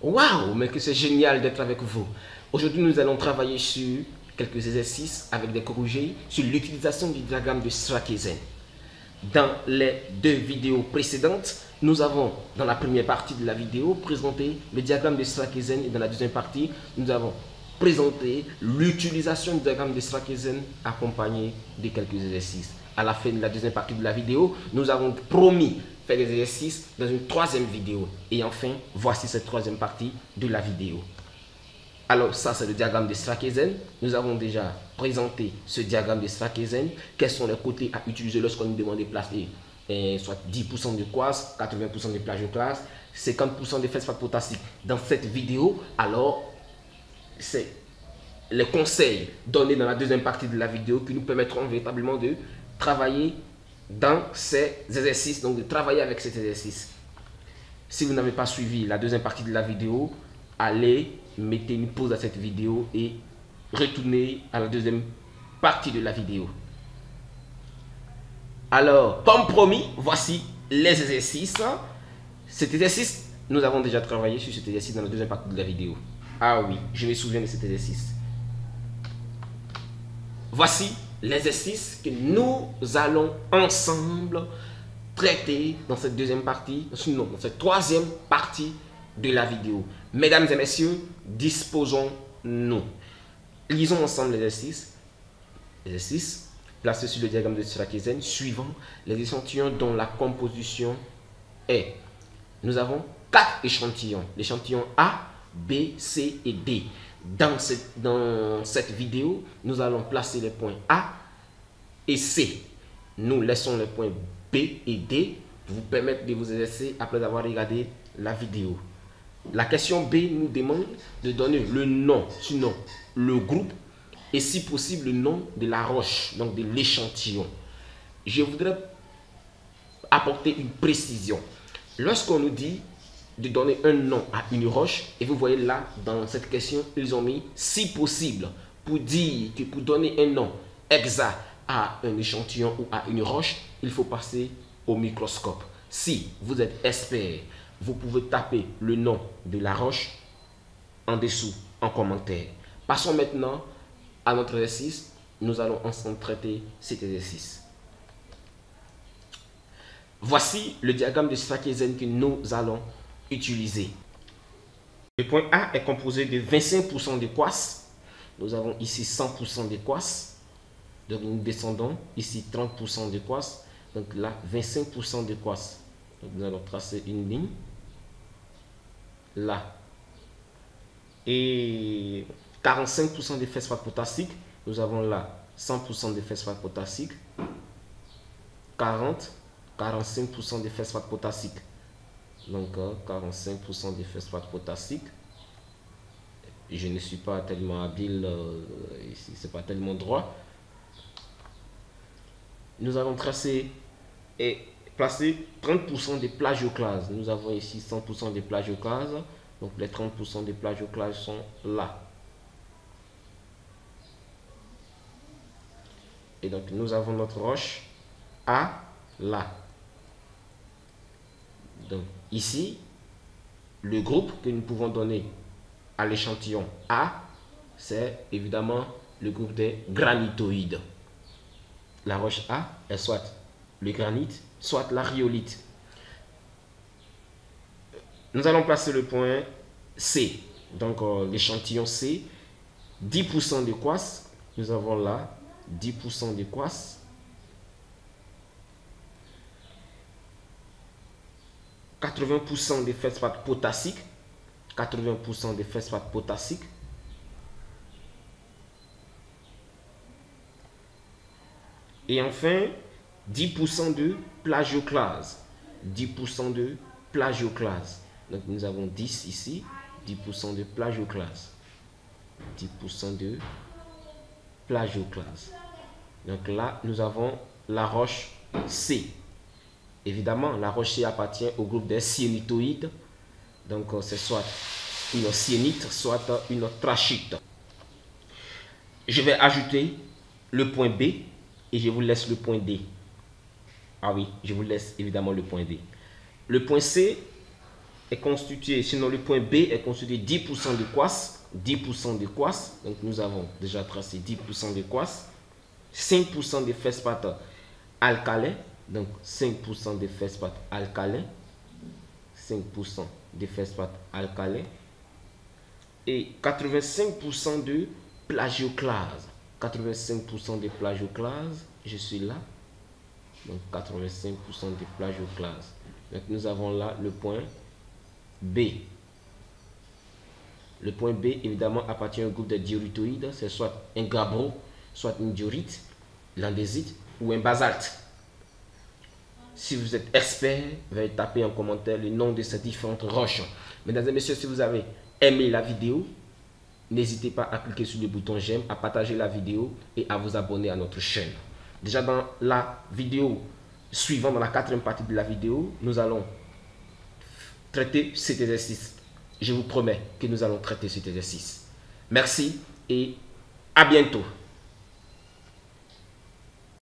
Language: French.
Waouh, mais que c'est génial d'être avec vous. Aujourd'hui, nous allons travailler sur quelques exercices avec des corrigés sur l'utilisation du diagramme de Strakezen. Dans les deux vidéos précédentes, nous avons, dans la première partie de la vidéo, présenté le diagramme de Strakezen et dans la deuxième partie, nous avons présenté l'utilisation du diagramme de Strakezen accompagné de quelques exercices. À la fin de la deuxième partie de la vidéo, nous avons promis faire des exercices dans une troisième vidéo. Et enfin, voici cette troisième partie de la vidéo. Alors ça, c'est le diagramme de Strakezen. Nous avons déjà présenté ce diagramme de Strakezen. Quels sont les côtés à utiliser lorsqu'on nous demande de placer soit 10% de quartz, 80% de plagioclase, 50% de phosphate potassique. Dans cette vidéo, alors, c'est les conseils donnés dans la deuxième partie de la vidéo qui nous permettront véritablement de travailler dans ces exercices, donc de travailler avec cet exercice. Si vous n'avez pas suivi la deuxième partie de la vidéo, allez, mettez une pause à cette vidéo et retournez à la deuxième partie de la vidéo. Alors, comme promis, voici les exercices. Cet exercice, nous avons déjà travaillé sur cet exercice dans la deuxième partie de la vidéo. Ah oui, je me souviens de cet exercice. Voici l'exercice que nous allons ensemble traiter dans cette deuxième partie, non, dans cette troisième partie de la vidéo. Mesdames et messieurs, disposons-nous. Lisons ensemble l'exercice. Exercice placé sur le diagramme de Strakezen suivant les échantillons dont la composition est. Nous avons 4 échantillons. L'échantillon A, B, C et D. Dans cette vidéo, nous allons placer les points A et C. Nous laissons les points B et D pour vous permettre de vous exercer après avoir regardé la vidéo. La question B nous demande de donner le nom, sinon le groupe et si possible le nom de la roche, donc de l'échantillon. Je voudrais apporter une précision. Lorsqu'on nous dit de donner un nom à une roche, et vous voyez là dans cette question ils ont mis si possible pour dire que pour donner un nom exact à un échantillon ou à une roche, il faut passer au microscope. Si vous êtes expert, vous pouvez taper le nom de la roche en dessous en commentaire. Passons maintenant à notre exercice. Nous allons ensemble traiter cet exercice. Voici le diagramme de Strakezen que nous allons utiliser. Le point A est composé de 25% de quartz. Nous avons ici 100% de quartz. Donc nous descendons ici 30% de quartz. Donc là 25% de quartz. Donc nous allons tracer une ligne. Là. Et 45% de phosphate potassique. Nous avons là 100% de phosphate potassique. 45% de phosphate potassique. Donc 45% de phosphate potassique. Je ne suis pas tellement habile ici, c'est pas tellement droit. Nous allons tracer et placer 30% de plagioclase. Nous avons ici 100% de plagioclase. Donc les 30% de plagioclase sont là. Et donc nous avons notre roche A là. Donc ici, le groupe que nous pouvons donner à l'échantillon A, c'est évidemment le groupe des granitoïdes. La roche A est soit le granit, soit la rhyolite. Nous allons placer le point C. Donc l'échantillon C, 10% de quartz. Nous avons là 10% de quartz. 80% de phosphate potassique. 80% de phosphate potassique. Et enfin, 10% de plagioclase. 10% de plagioclase. Donc nous avons 10 ici. 10% de plagioclase. 10% de plagioclase. Donc là, nous avons la roche C. Évidemment, la roche C appartient au groupe des syénitoïdes. Donc, c'est soit une syénite, soit une trachyte. Je vais ajouter le point B et je vous laisse le point D. Ah oui, je vous laisse évidemment le point D. Le point C, est constitué, sinon le point B est constitué 10% de quartz, 10% de quartz, donc nous avons déjà tracé 10% de quartz, 5% de feldspath alcalin, donc 5% de feldspath alcalin, 5% de feldspath alcalin, et 85% de plagioclase, 85% de plagioclase, je suis là, donc 85% de plagioclase. Donc nous avons là le point B. Le point B, évidemment, appartient au groupe des dioritoïdes. C'est soit un gabbro, soit une diorite, l'andésite ou un basalte. Si vous êtes expert, veuillez taper en commentaire le nom de ces différentes roches. Mesdames et messieurs, si vous avez aimé la vidéo, n'hésitez pas à cliquer sur le bouton j'aime, à partager la vidéo et à vous abonner à notre chaîne. Déjà dans la vidéo suivante, dans la 4e partie de la vidéo, nous allons traiter cet exercice. Je vous promets que nous allons traiter cet exercice. Merci et à bientôt.